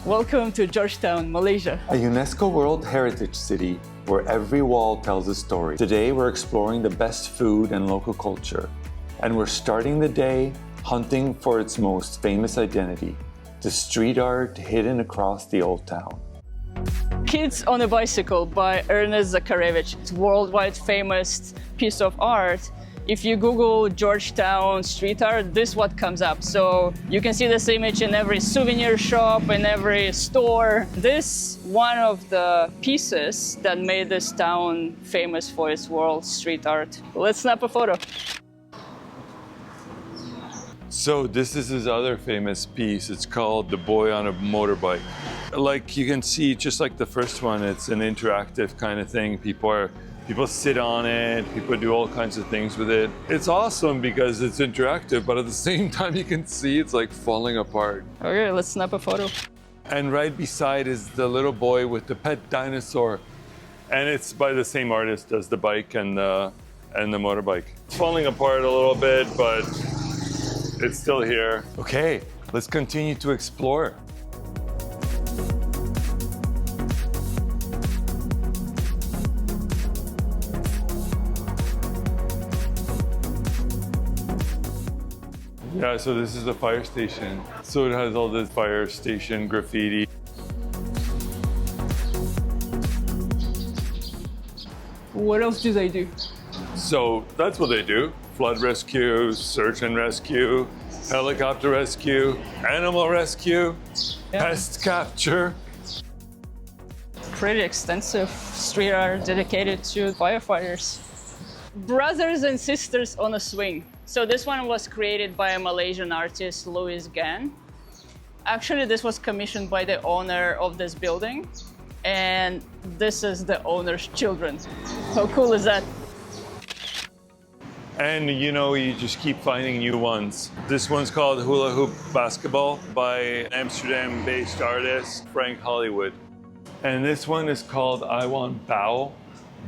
Welcome to Georgetown, Malaysia. A UNESCO World Heritage City where every wall tells a story. Today we're exploring the best food and local culture. And we're starting the day hunting for its most famous identity, the street art hidden across the old town. Kids on a Bicycle by Ernest Zakharevich. It's a worldwide famous piece of art. If you Google Georgetown street art, this is what comes up. So you can see this image in every souvenir shop, in every store. This one of the pieces that made this town famous for its world street art. Let's snap a photo. So this is his other famous piece. It's called The Boy on a Motorbike. Like you can see, just like the first one, it's an interactive kind of thing. People sit on it, people do all kinds of things with it. It's awesome because it's interactive, but at the same time you can see it's like falling apart. Okay, let's snap a photo. And right beside is the little boy with the pet dinosaur. And it's by the same artist as the bike and the motorbike. It's falling apart a little bit, but it's still here. Okay, let's continue to explore. Yeah, so this is the fire station. So it has all this fire station graffiti. What else do they do? So that's what they do. Flood rescue, search and rescue, helicopter rescue, animal rescue, pest capture. Pretty extensive street art dedicated to firefighters. Brothers and sisters on a swing. So this one was created by a Malaysian artist, Louis Gan. Actually, this was commissioned by the owner of this building, and this is the owner's children. How cool is that? And you know, you just keep finding new ones. This one's called Hula Hoop Basketball by Amsterdam-based artist Frank Hollywood. And this one is called I Want Bao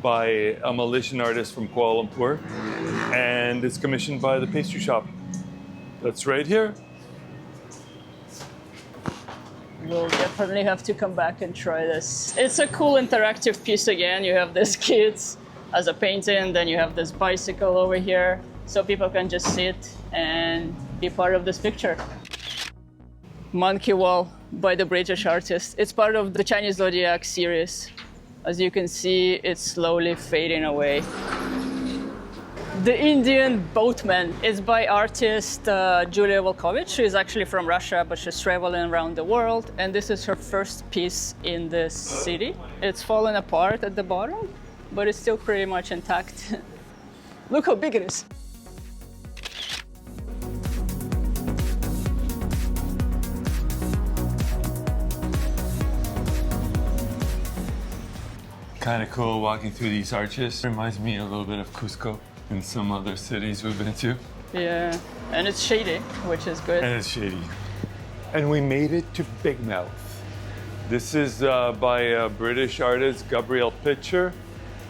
by a Malaysian artist from Kuala Lumpur. And it's commissioned by the pastry shop. That's right here. We'll definitely have to come back and try this. It's a cool interactive piece again. You have these kids as a painting, then you have this bicycle over here, so people can just sit and be part of this picture. Monkey Wall by the British artist. It's part of the Chinese Zodiac series. As you can see, it's slowly fading away. The Indian Boatman is by artist Julia Volkovich. She's actually from Russia, but she's traveling around the world. And this is her first piece in this city. It's fallen apart at the bottom, but it's still pretty much intact. Look how big it is. Kind of cool walking through these arches. Reminds me a little bit of Cusco and some other cities we've been to. Yeah, and it's shady, which is good. And it's shady. And we made it to Big Mouth. This is by a British artist, Gabriel Pitcher.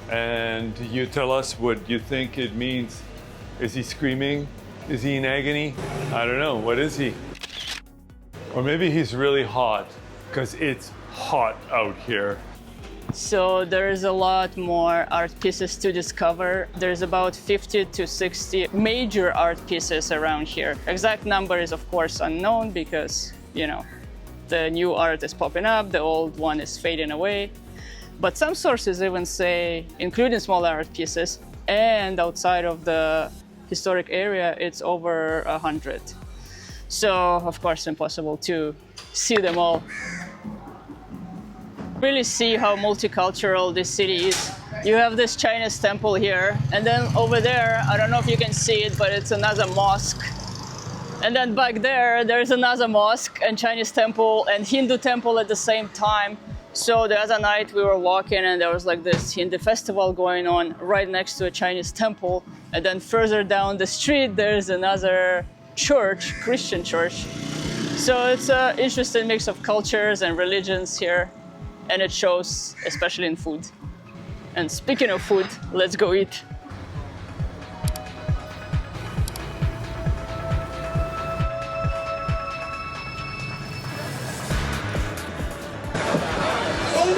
And you tell us what you think it means. Is he screaming? Is he in agony? I don't know, what is he? Or maybe he's really hot, because it's hot out here. So there's a lot more art pieces to discover. There's about 50 to 60 major art pieces around here. Exact number is of course unknown because, you know, the new art is popping up, the old one is fading away. But some sources even say, including smaller art pieces, and outside of the historic area, it's over 100. So of course impossible to see them all. Really see how multicultural this city is. You have this Chinese temple here, and then over there, I don't know if you can see it, but it's another mosque. And then back there, there's another mosque and Chinese temple and Hindu temple at the same time. So the other night we were walking and there was like this Hindu festival going on right next to a Chinese temple. And then further down the street, there's another church, Christian church. So it's an interesting mix of cultures and religions here. And it shows, especially in food. And speaking of food, let's go eat.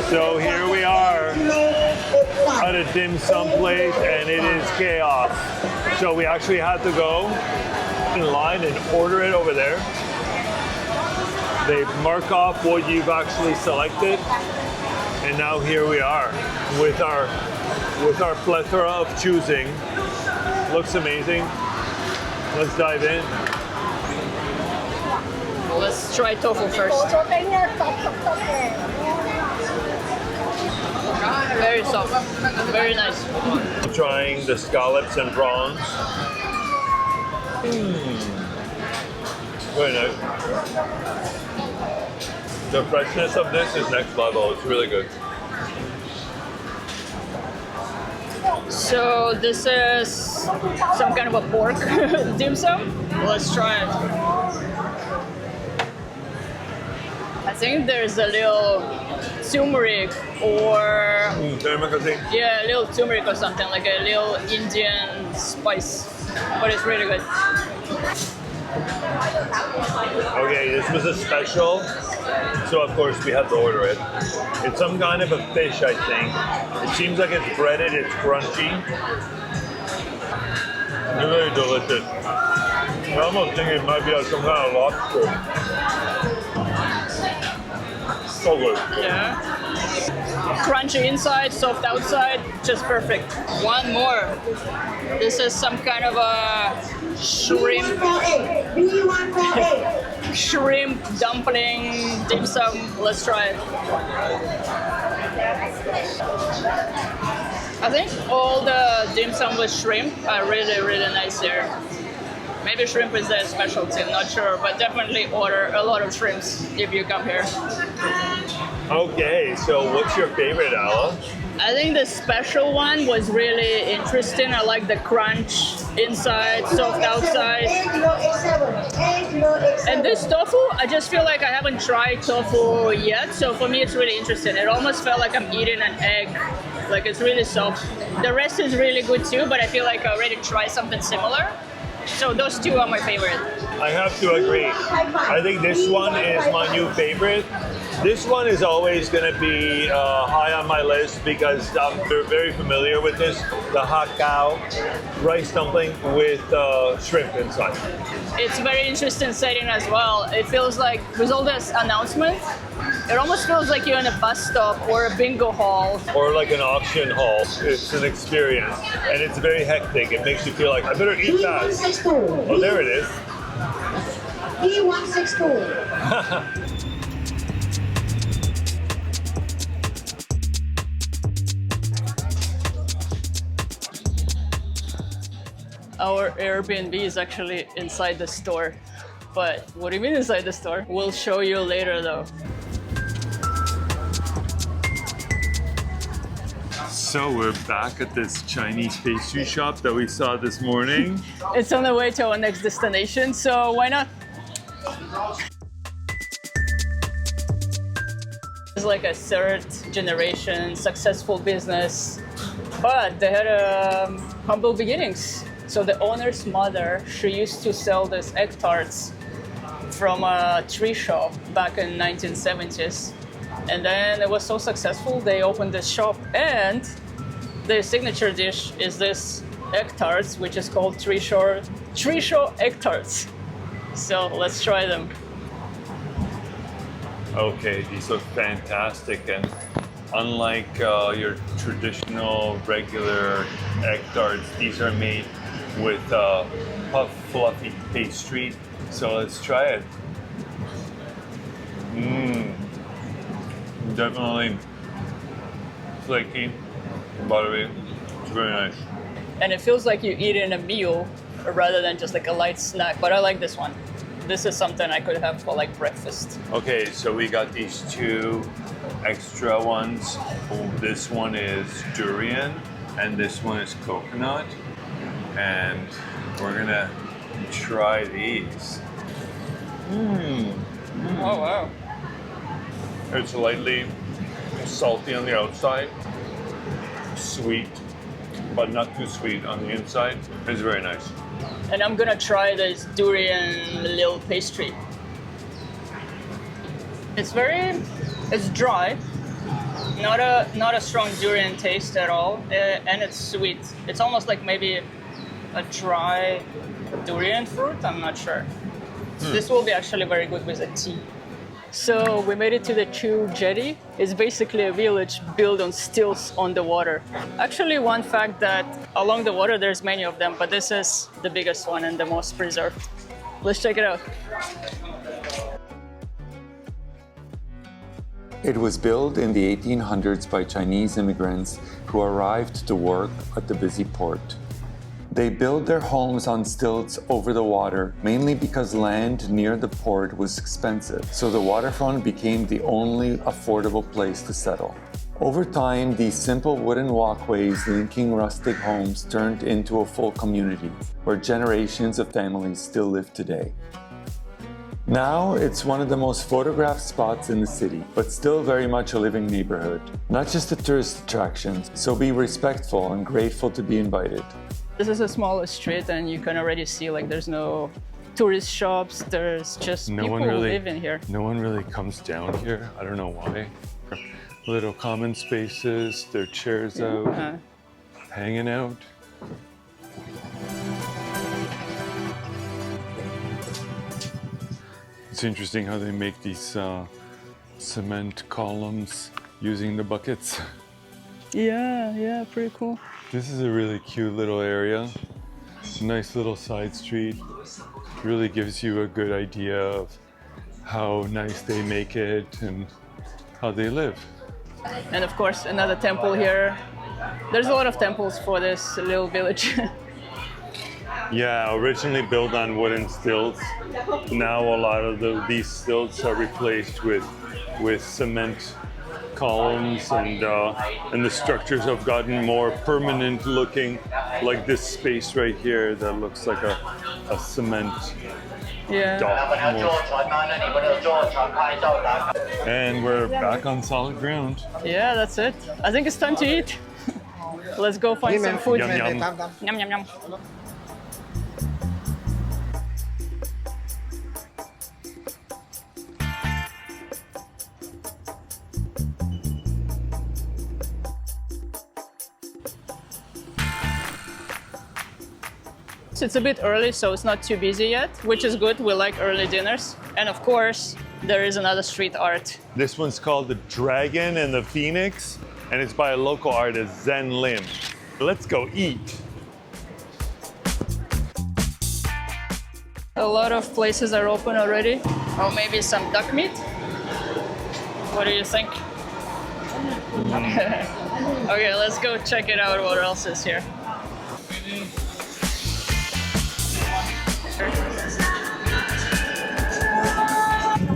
So here we are at a dim sum place and it is chaos. So we actually had to go in line and order it over there. They mark off what you've actually selected. And now here we are with our plethora of choosing. Looks amazing. Let's dive in. Let's try tofu first. Very soft, very nice. Trying the scallops and prawns. Very nice. The freshness of this is next level. It's really good. So this is some kind of a pork dim sum. Let's try it. I think there's a little turmeric or yeah, a little turmeric or something, like a little Indian spice, but it's really good. Okay, this was a special, so of course we had to order it. It's some kind of a fish, I think. It seems like it's breaded, it's crunchy. It's really delicious. I almost think it might be like some kind of lobster. So good. Yeah. Crunchy inside, soft outside, just perfect. One more. This is some kind of a shrimp dumpling dim sum. Let's try it. I think all the dim sum with shrimp are really, really nice here. Maybe shrimp is their specialty, I'm not sure, but definitely order a lot of shrimps if you come here. Okay, so what's your favorite, Ala? I think the special one was really interesting. I like the crunch inside, soft outside. And this tofu, I just feel like I haven't tried tofu yet, so for me it's really interesting. It almost felt like I'm eating an egg, like it's really soft. The rest is really good too, but I feel like I already tried something similar. So those two are my favorite. I have to agree. I think this one is my new favorite. This one is always going to be high on my list because I'm very familiar with this. The hakao rice dumpling with shrimp inside. It's a very interesting setting as well. It feels like, with all this announcement, it almost feels like you're in a bus stop or a bingo hall. Or like an auction hall. It's an experience. And it's very hectic. It makes you feel like, I better eat fast. Oh, there it is. E162. Our Airbnb is actually inside the store. But what do you mean inside the store? We'll show you later though. So we're back at this Chinese pastry shop that we saw this morning. It's on the way to our next destination, so why not? It's like a third generation successful business, but they had humble beginnings. So the owner's mother, she used to sell these egg tarts from a tree shop back in 1970s. And then it was so successful, they opened this shop, and their signature dish is this egg tarts, which is called tree show egg tarts. So let's try them. Okay, these look fantastic, and unlike your traditional regular egg tarts, these are made with puff fluffy pastry. So let's try it. Definitely flaky, buttery. It's very nice. And it feels like you're eating a meal rather than just like a light snack, but I like this one. This is something I could have for like breakfast. Okay, so we got these two extra ones. This one is durian and this one is coconut. And we're gonna try these. Oh wow. It's lightly salty on the outside, sweet, but not too sweet on the inside. It's very nice. And I'm gonna try this durian little pastry. It's dry, Not a strong durian taste at all, and it's sweet. It's almost like maybe a dry durian fruit. I'm not sure. This will be actually very good with a tea. So we made it to the Chew Jetty. It's basically a village built on stilts on the water. Actually, one fact that along the water there's many of them, but this is the biggest one and the most preserved. Let's check it out. It was built in the 1800s by Chinese immigrants who arrived to work at the busy port. They built their homes on stilts over the water, mainly because land near the port was expensive, so the waterfront became the only affordable place to settle. Over time, these simple wooden walkways linking rustic homes turned into a full community, where generations of families still live today. Now, it's one of the most photographed spots in the city, but still very much a living neighborhood. Not just a tourist attraction, so be respectful and grateful to be invited. This is the smallest street, and you can already see like there's no tourist shops, there's just people who live in here. No one really comes down here. I don't know why. Little common spaces, their chairs out, hanging out. It's interesting how they make these cement columns using the buckets. Yeah, pretty cool. This is a really cute little area. Nice little side street. Really gives you a good idea of how nice they make it and how they live. And of course, another temple here. There's a lot of temples for this little village. Yeah, originally built on wooden stilts. Now a lot of these stilts are replaced with cement columns, and the structures have gotten more permanent looking, like this space right here that looks like a cement dock almost. And we're back on solid ground. Yeah, that's it. I think it's time to eat. Let's go find some food. Yum, yum. Yum, yum, yum. It's a bit early, so it's not too busy yet, which is good. We like early dinners. And of course, there is another street art. This one's called The Dragon and the Phoenix, and it's by a local artist, Zen Lim. Let's go eat. A lot of places are open already. Or maybe some duck meat. What do you think? Okay, let's go check it out. What else is here?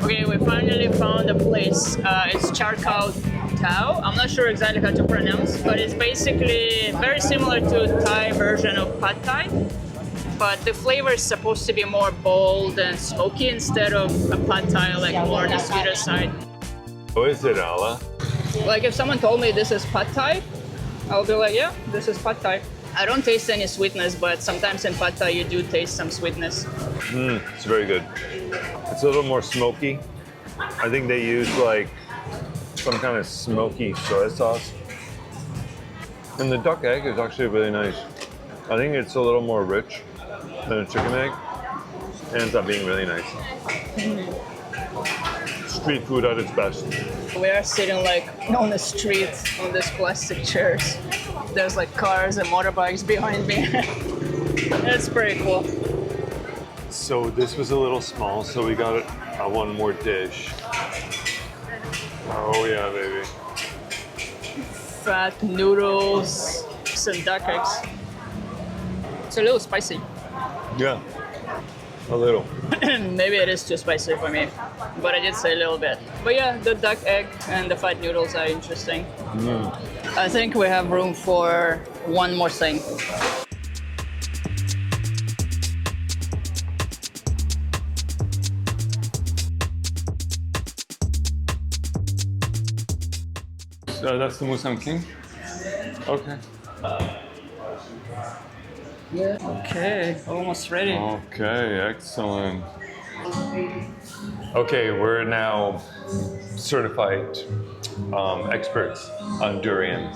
Okay, we finally found a place. It's Char Khao Tao. I'm not sure exactly how to pronounce, but it's basically very similar to Thai version of Pad Thai. But the flavor is supposed to be more bold and smoky instead of a Pad Thai, like more on the sweeter side. What is it, Ala? Like if someone told me this is Pad Thai, I'll be like, yeah, this is Pad Thai. I don't taste any sweetness, but sometimes in Pad Thai you do taste some sweetness. It's very good. It's a little more smoky. I think they use like some kind of smoky soy sauce. And the duck egg is actually really nice. I think it's a little more rich than a chicken egg. It ends up being really nice. Street food at its best. We are sitting like on the street on these plastic chairs. There's like cars and motorbikes behind me. It's pretty cool. So this was a little small, so we got one more dish. Oh yeah, baby. Fat noodles, some duck eggs. It's a little spicy. Yeah, a little. Maybe it is too spicy for me, but I did say a little bit. But yeah, the duck egg and the fat noodles are interesting. I think we have room for one more thing. That's the Musang King? Okay. Okay, almost ready. Okay, excellent. Okay, we're now certified experts on durian.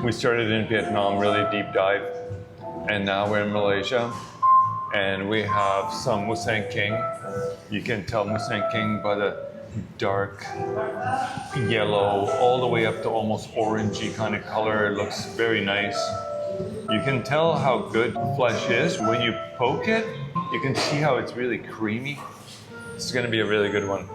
We started in Vietnam, really deep dive, and now we're in Malaysia, and we have some Musang King. You can tell Musang King by the dark yellow, all the way up to almost orangey kind of color. It looks very nice. You can tell how good flesh is. When you poke it, you can see how it's really creamy. This is gonna be a really good one.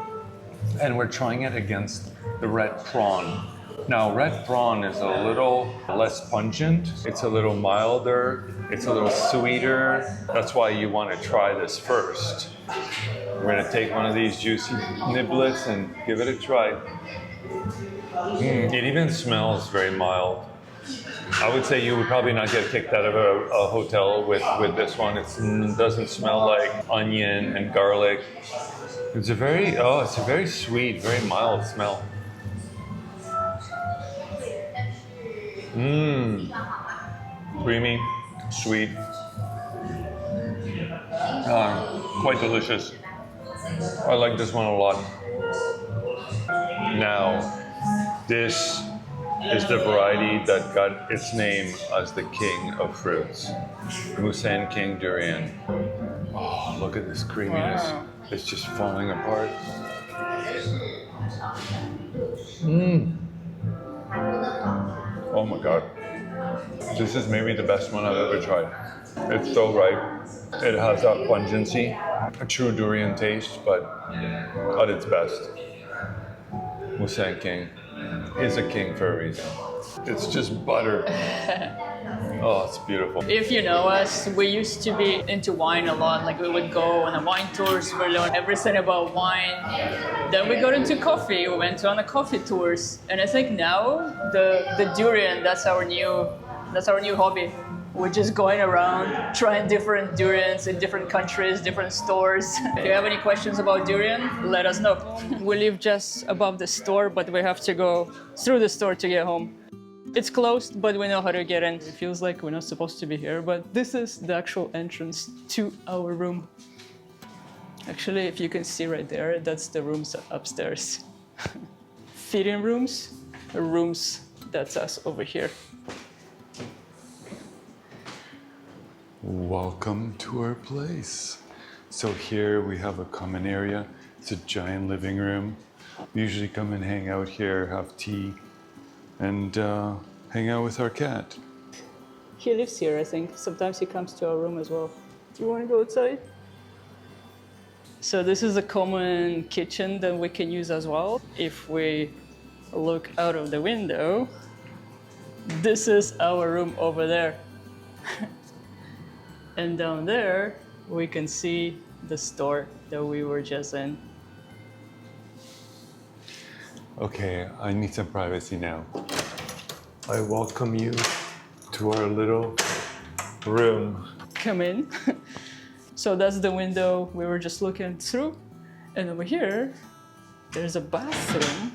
And we're trying it against the red prawn. Now, red prawn is a little less pungent. It's a little milder. It's a little sweeter. That's why you want to try this first. We're gonna take one of these juicy niblets and give it a try. It even smells very mild. I would say you would probably not get kicked out of a hotel with this one. It doesn't smell like onion and garlic. It's a very sweet, very mild smell. Creamy, sweet, quite delicious. I like this one a lot. Now, this is the variety that got its name as the king of fruits, Musang King durian. Oh, look at this creaminess. Wow. It's just falling apart. Oh my God. This is maybe the best one I've ever tried. It's so ripe. It has that pungency, a true durian taste, but at its best. Musang King is a king for a reason. It's just butter. Oh, it's beautiful. If you know us, we used to be into wine a lot. Like we would go on the wine tours, we learn everything about wine. Then we got into coffee. We went on the coffee tours, and I think now the durian, that's our new hobby. We're just going around trying different durians in different countries, different stores. If you have any questions about durian, let us know. We live just above the store, but we have to go through the store to get home. It's closed, but we know how to get in. It feels like we're not supposed to be here, but this is the actual entrance to our room. Actually, if you can see right there, that's the rooms upstairs. Feeding rooms, that's us over here. Welcome to our place. So here we have a common area. It's a giant living room. We usually come and hang out here, have tea, and hang out with our cat. He lives here, I think. Sometimes he comes to our room as well. Do you want to go outside? So this is a common kitchen that we can use as well. If we look out of the window, this is our room over there. And down there, we can see the store that we were just in. Okay, I need some privacy now. I welcome you to our little room. Come in. So that's the window we were just looking through. And over here, there's a bathroom.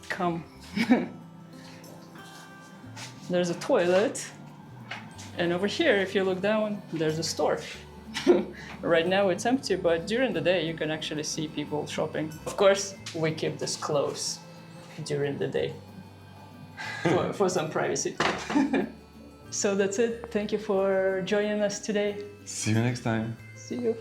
Come. There's a toilet. And over here, if you look down, there's a store. Right now it's empty, but during the day you can actually see people shopping. Of course, we keep this closed during the day for some privacy. So that's it. Thank you for joining us today. See you next time. See you.